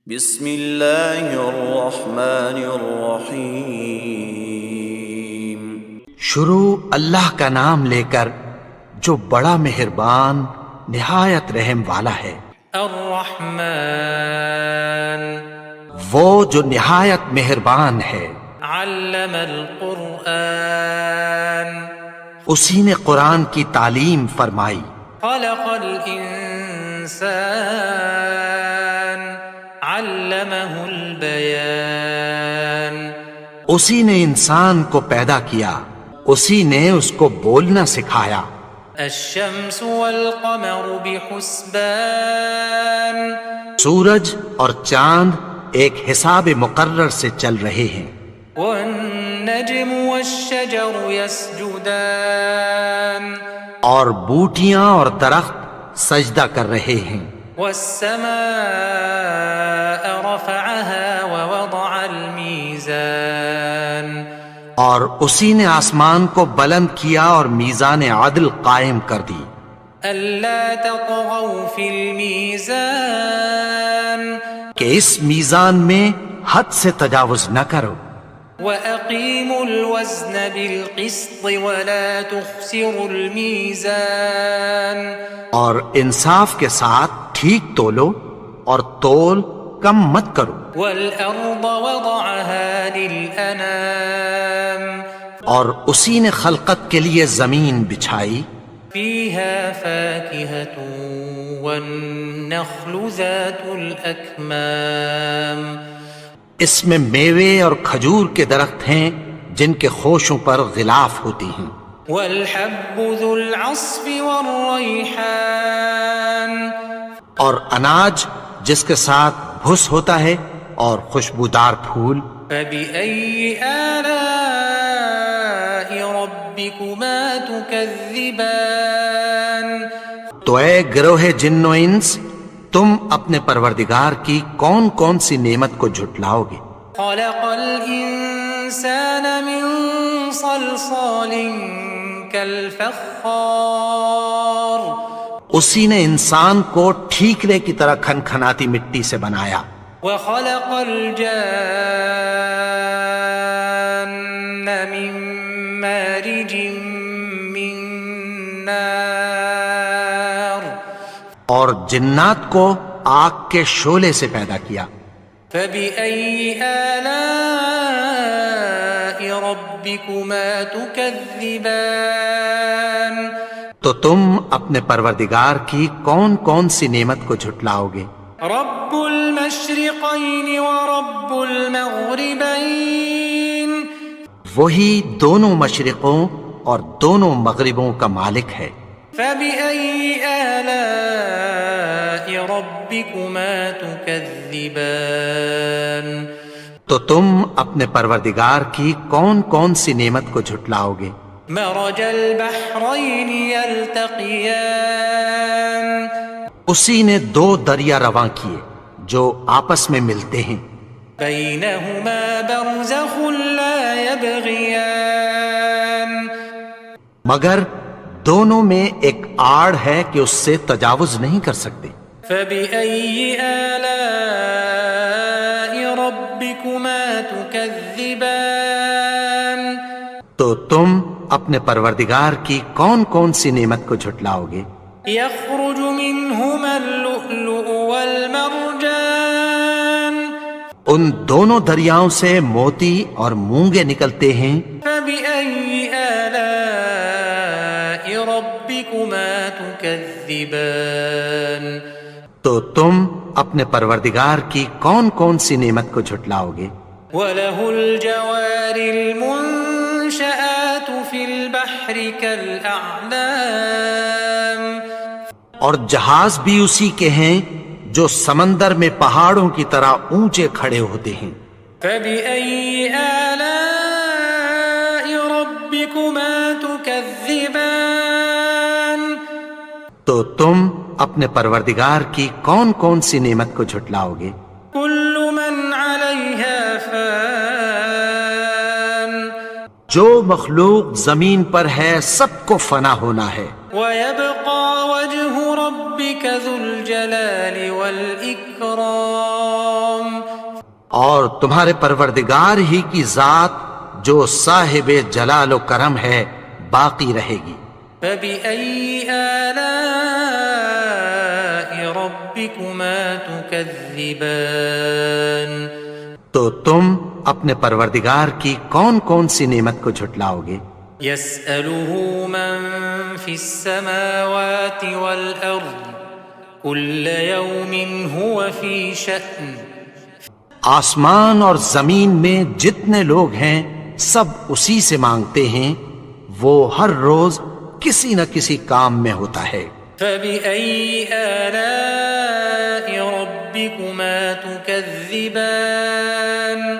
بسم اللہ الرحمن الرحیم۔ شروع اللہ کا نام لے کر جو بڑا مہربان نہایت رحم والا ہے۔ الرحمن، وہ جو نہایت مہربان ہے۔ علم القرآن، اسی نے قرآن کی تعلیم فرمائی۔ خلق الانسان، علمہ البیان، اسی نے انسان کو پیدا کیا، اسی نے اس کو بولنا سکھایا۔ الشمس والقمر بحسبان، سورج اور چاند ایک حساب مقرر سے چل رہے ہیں۔ والنجم والشجر يسجدان، اور بوٹیاں اور درخت سجدہ کر رہے ہیں۔ والسماء رفعها ووضع الميزان، اور اسی نے آسمان کو بلند کیا اور میزان عدل قائم کر دی۔ ألا تطغوا في الميزان، کہ اس میزان میں حد سے تجاوز نہ کرو۔ وأقيموا الوزن بالقسط ولا تخسروا الميزان، اور انصاف کے ساتھ ٹھیک تولو اور تول کم مت کرو۔ والأرض وضعها للأنام، اور اسی نے خلقت کے لیے زمین بچھائی، فيها فاكهة والنخل ذات الأكمام، اس میں میوے اور کھجور کے درخت ہیں جن کے خوشوں پر غلاف ہوتی ہیں۔ والحب ذو العصف والريحان، اور اناج جس کے ساتھ بھس ہوتا ہے اور خوشبودار پھول۔ فبأي آلاء ربكما تكذبان، تو اے گروہ جن و انس، تم اپنے پروردگار کی کون کون سی نعمت کو جھٹلاؤ گے؟ خلق الإنسان من صلصال كالفخار، اسی نے انسان کو ٹھیکرے کی طرح کھنکھناتی مٹی سے بنایا۔ وخلق الجان من مارج من نار، اور جنات کو آگ کے شعلے سے پیدا کیا۔ فبأي آلاء ربكما تكذبان، تو تم اپنے پروردگار کی کون کون سی نعمت کو جھٹلاؤ گے؟ رب المشرقين ورب المغربين، وہی دونوں مشرقوں اور دونوں مغربوں کا مالک ہے۔ فبأي آلاء ربكما تكذبان، تو تم اپنے پروردگار کی کون کون سی نعمت کو جھٹلاؤ گے؟ مرج البحرين يلتقيان، اسی نے دو دریا رواں کیے جو آپس میں ملتے ہیں۔ بينهما برزخ لا يبغيان، مگر دونوں میں ایک آڑ ہے کہ اس سے تجاوز نہیں کر سکتے۔ فبأي آلاء ربكما تكذبان، تو تم اپنے پروردگار کی کون کون سی نعمت کو جھٹلاؤ گے؟ يخرج منهما اللؤلؤ والمرجان، ان دونوں دریاؤں سے موتی اور مونگے نکلتے ہیں۔ فبأي آلاء ربكما تكذبان، تو تم اپنے پروردگار کی کون کون سی نعمت کو جھٹلاؤ گے؟ وله الجوار المنشآت في البحر كالأعلام، اور جہاز بھی اسی کے ہیں جو سمندر میں پہاڑوں کی طرح اونچے کھڑے ہوتے ہیں۔ فبأي آلاء ربكما تكذبان، تو تم اپنے پروردگار کی کون کون سی نعمت کو جھٹلاؤ گے؟ كل من عليها فان، جو مخلوق زمین پر ہے سب کو فنا ہونا ہے، ويبقى وجه ربك ذو الجلال والإكرام، اور تمہارے پروردگار ہی کی ذات جو صاحب جلال و کرم ہے باقی رہے گی۔ فبأي آلاء ربكما تكذبان؟ تو تم اپنے پروردگار کی کون کون سی نعمت کو جھٹلاؤ گے؟ يسأله من في السماوات والأرض كل يوم هو في شأن۔ آسمان اور زمین میں جتنے لوگ ہیں سب اسی سے مانگتے ہیں، وہ ہر روز کسی نہ کسی کام میں ہوتا ہے۔ فبأي آلاء ربكما تكذبان؟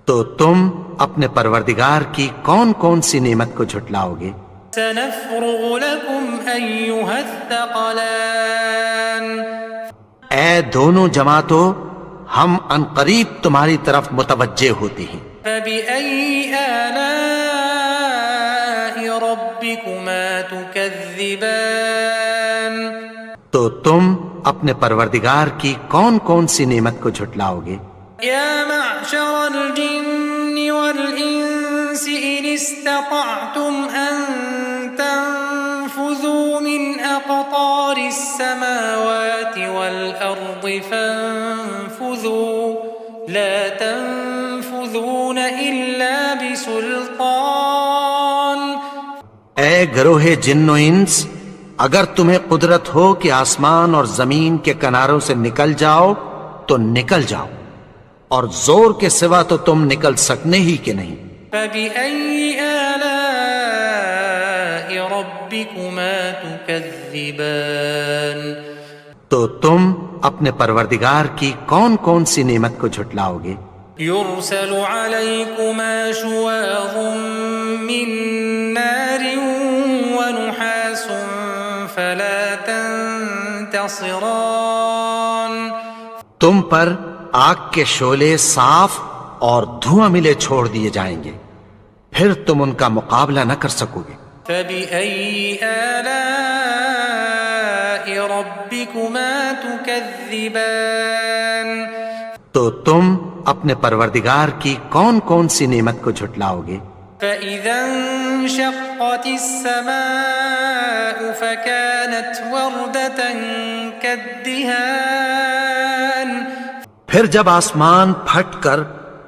تو تم اپنے پروردگار کی کون کون سی نعمت کو جھٹلاؤ گے؟ سنفرغ لكم أيها الثقلان۔ اے دونوں جماعتوں، ہم ان قریب تمہاری طرف متوجہ ہوتے ہیں۔ فبأي آلاء ربكما تكذبان؟ تو تم اپنے پروردگار کی کون کون سی نعمت کو جھٹلاؤ گے؟ يا معشر الجن والإنس إن استطعتم أن تنفذوا من أقطار السماوات والأرض فانفذوا لا تنفذون إلا بسلطان۔ اے گروہ جن و انس، اگر تمہیں قدرت ہو کہ آسمان اور زمین کے کناروں سے نکل جاؤ تو نکل جاؤ، اور زور کے سوا تو تم نکل سکنے ہی کہ نہیں۔ فبأي آلاء ربكما تكذبان؟ تو تم اپنے پروردگار کی کون کون سی نعمت کو جھٹلاؤ گے؟ يرسل عليكما شواظ من نار ونحاس فلا تنتصران۔ تم پر آگ کے شعلے صاف اور دھواں ملے چھوڑ دیے جائیں گے، پھر تم ان کا مقابلہ نہ کر سکو گے۔ فبأي آلاء ربكما تكذبان؟ تو تم اپنے پروردگار کی کون کون سی نعمت کو جھٹلاؤ گے؟ فإذا انشقت السماء فكانت وردة كالدهان۔ پھر جب آسمان پھٹ کر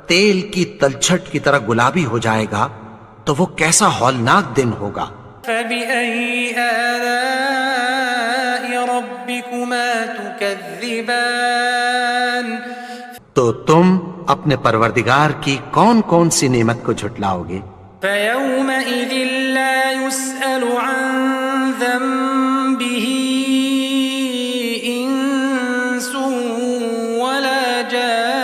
تیل کی تلچھٹ کی طرح گلابی ہو جائے گا تو وہ کیسا ہولناک دن ہوگا۔ فبأي آلاء ربكما تكذبان؟ تو تم اپنے پروردگار کی کون کون سی نعمت کو جھٹلاؤ گے؟ فيومئذ لا يسأل عن ذنبه إنس ولا جان۔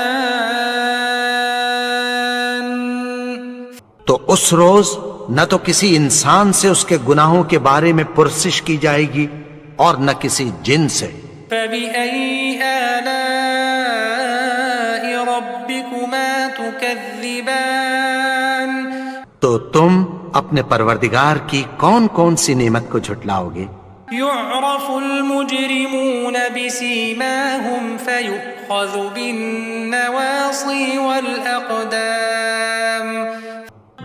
تو اس روز نہ تو کسی انسان سے اس کے گناہوں کے بارے میں پرسش کی جائے گی اور نہ کسی جن سے۔ فبأي آلاء ربكما تكذبان؟ تو تم اپنے پروردگار کی کون کون سی نعمت کو جھٹلاؤ گے؟ يعرف المجرمون بسيماهم فيؤخذ بالنواصي والأقدام۔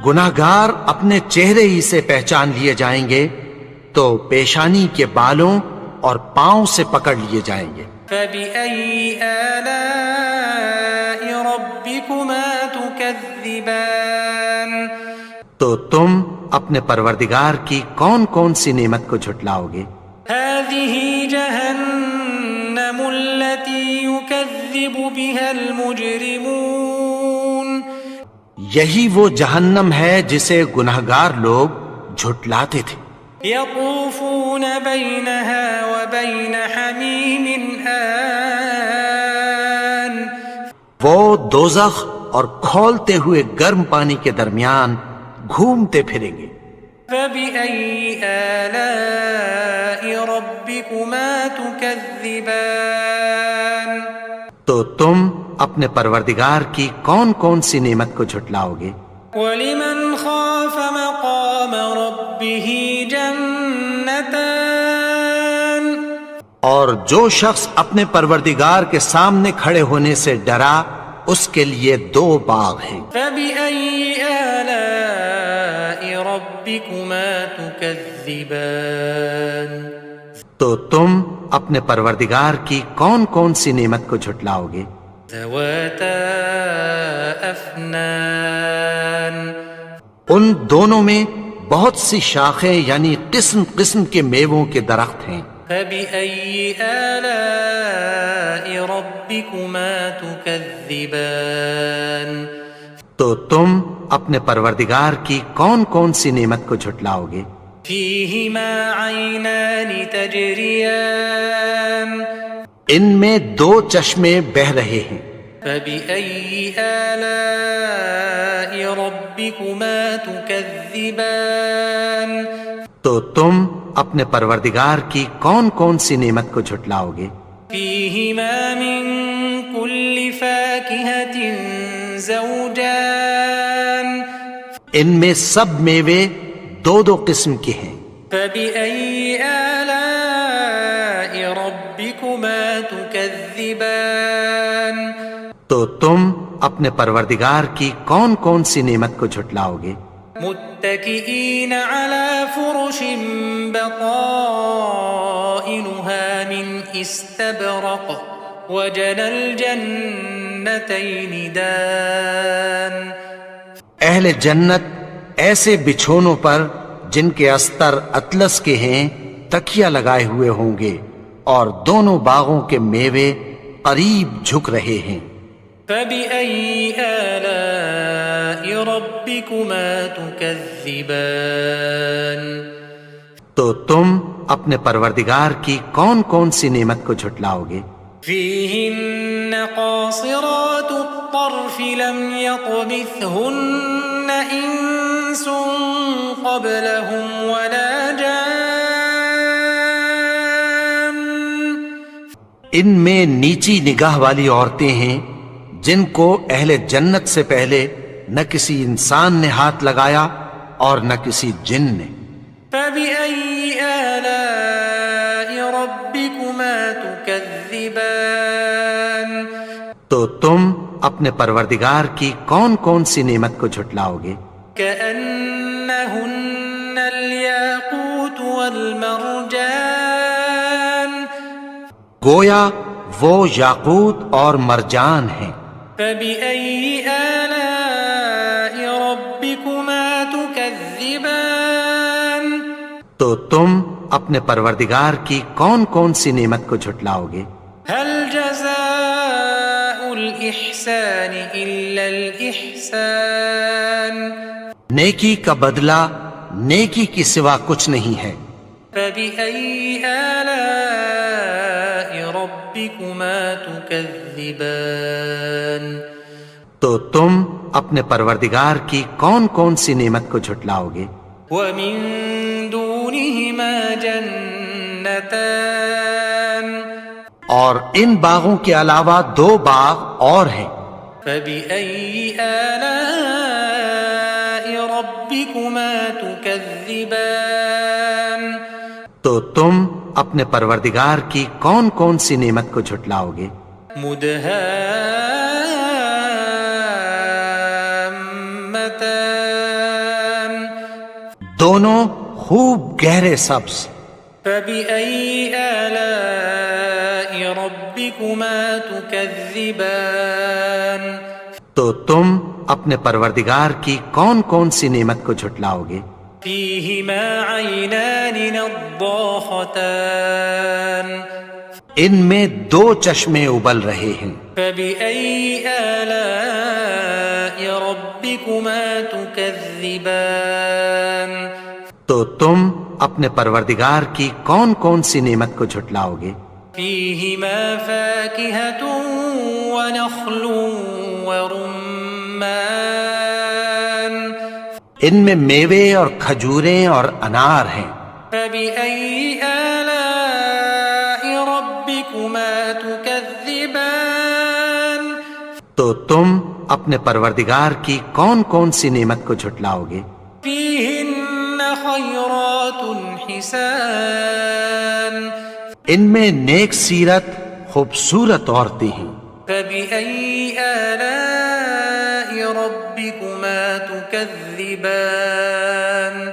گناہگار اپنے چہرے ہی سے پہچان لیے جائیں گے تو پیشانی کے بالوں اور پاؤں سے پکڑ لیے جائیں گے۔ فبأي آلاء ربكما تكذبان؟ تو تم اپنے پروردگار کی کون کون سی نعمت کو جھٹلاؤ گے؟ هذه جهنم التي يكذب بها المجرمون۔ یہی وہ جہنم ہے جسے گناہگار لوگ جھٹلاتے تھے۔ يطوفون بينها وبين حميم آن۔ وہ دوزخ اور کھولتے ہوئے گرم پانی کے درمیان گھومتے پھریں گے۔ فبأي آلاء ربكما تكذبان؟ تو تم اپنے پروردگار کی کون کون سی نعمت کو جھٹلاؤ گے؟ وَلِمَنْ خَافَ مَقَامَ رَبِّهِ جَنَّتَانِ، اور جو شخص اپنے پروردگار کے سامنے کھڑے ہونے سے ڈرا اس کے لیے 2 باغ ہیں۔ فبأي آلاء ربكما تكذبان تو تم اپنے پروردگار کی کون کون سی نعمت کو جھٹلاؤ گے؟ ذواتا أفنان ان دونوں میں بہت سی شاخیں یعنی قسم قسم کے میووں کے درخت ہیں۔ فبأي آلاء ربكما تكذبان تو تم اپنے پروردگار کی کون کون سی نعمت کو جھٹلاؤ گے؟ فيهما عينان تجريان ان میں 2 چشمے بہہ رہے ہیں۔ فبأي آلاء ربكما تكذبان تو تم اپنے پروردگار کی کون کون سی نعمت کو جھٹلاؤ گے؟ فيهما من كل فاكهة زوجان ان میں سب میوے 2 قسم کے ہیں۔ فبأي آلاء ربكما تكذبان تو تم اپنے پروردگار کی کون کون سی نعمت کو جھٹلاؤ گے؟ متكئين على فرش بطائنها من استبرق وجنى الجنتين دان اہل جنت ایسے بچھونوں پر جن کے استر اطلس کے ہیں تکیہ لگائے ہوئے ہوں گے اور دونوں باغوں کے میوے قریب جھک رہے ہیں۔ فبأي آلاء ربكما تكذبان تو تم اپنے پروردگار کی کون کون سی نعمت کو جھٹلاؤ گے؟ فيهن قاصرات الطرف لم يطمثهن إنس قبلهم ولا جان ان میں نیچی نگاہ والی عورتیں ہیں جن کو اہل جنت سے پہلے نہ کسی انسان نے ہاتھ لگایا اور نہ کسی جن نے۔ فبأي آلاء ربكما تكذبان تو تم اپنے پروردگار کی کون کون سی نعمت کو جھٹلاؤ گے؟ كأنهن الياقوت والمرجان گویا وہ یاقوت اور مرجان ہیں۔ فبأي آلاء ربكما تكذبان تو تم اپنے پروردگار کی کون کون سی نعمت کو جھٹلاؤ گے؟ هل جزاء الإحسان إلا الإحسان نیکی کا بدلہ نیکی کی سوا کچھ نہیں ہے۔ فبأي آلاء ربكما تكذبان تو تم اپنے پروردگار کی کون کون سی نعمت کو جھٹلاؤ گے؟ ومن دونهما جنتان اور ان باغوں کے علاوہ 2 باغ اور ہیں۔ فبأي آلاء ربكما تكذبان تو تم اپنے پروردگار کی کون کون سی نعمت کو جھٹلاؤ گے؟ مدهامتان دونوں خوب گہرے سبز۔ فبأي آلاء ربكما تكذبان تو تم اپنے پروردگار کی کون کون سی نعمت کو جھٹلاؤ گے؟ فيهما عينان نضاختان ان میں 2 چشمے ابل رہے ہیں۔ فبأي آلاء ربكما تكذبان تو تم اپنے پروردگار کی کون کون سی نعمت کو جھٹلاؤ گے؟ فيهما فاكهة ونخل ورمان ان میں میوے اور کھجوریں اور انار ہیں۔ فبأي آلاء ربكما تكذبان تو تم اپنے پروردگار کی کون کون سی نعمت کو جھٹلاؤ گے؟ فيهن خيرات حسان ان میں نیک سیرت خوبصورت عورتیں ہیں۔ فبأي آلاء ربكما تكذبان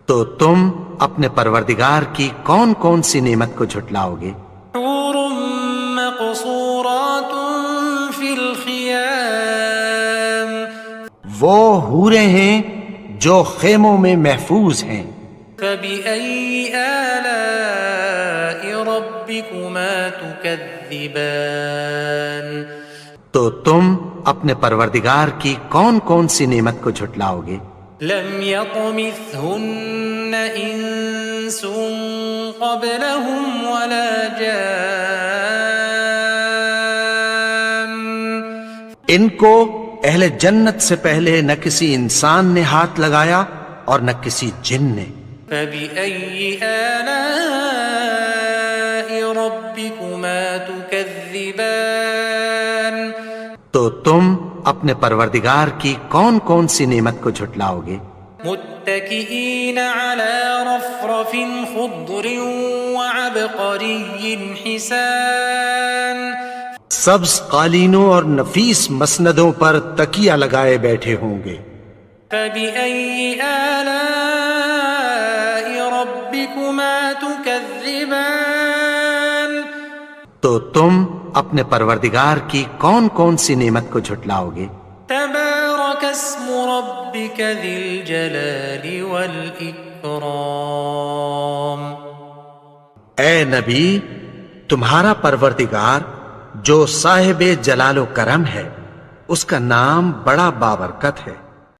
تو تم اپنے پروردگار کی کون کون سی نعمت کو جھٹلاؤ گے؟ حور مقصورات في الخيام وہ حوریں ہیں جو خیموں میں محفوظ ہیں۔ فبأي آلاء ربكما تكذبان تو تم اپنے پروردگار کی کون کون سی نعمت کو جھٹلاؤ گے؟ لم يطمثهن إنس قبلهم ولا جان ان کو اہل جنت سے پہلے نہ کسی انسان نے ہاتھ لگایا اور نہ کسی جن نے۔ فبأي آلاء ربكما تكذبان تو تم اپنے پروردگار کی کون کون سی نعمت کو جھٹلاؤ گے؟ متكئين على رفرف خضر وعبقري حسان سبز قالینوں اور نفیس مسندوں پر تکیہ لگائے بیٹھے ہوں گے۔ فبأي آلاء ربكما تكذبان تو تم اپنے پروردگار کی کون کون سی نعمت کو جھٹلاؤ گے؟ تبارك اسم ربك ذي الجلال والإكرام اے نبی، تمہارا پروردگار جو صاحب جلال و کرم ہے، اس کا نام بڑا بابرکت ہے۔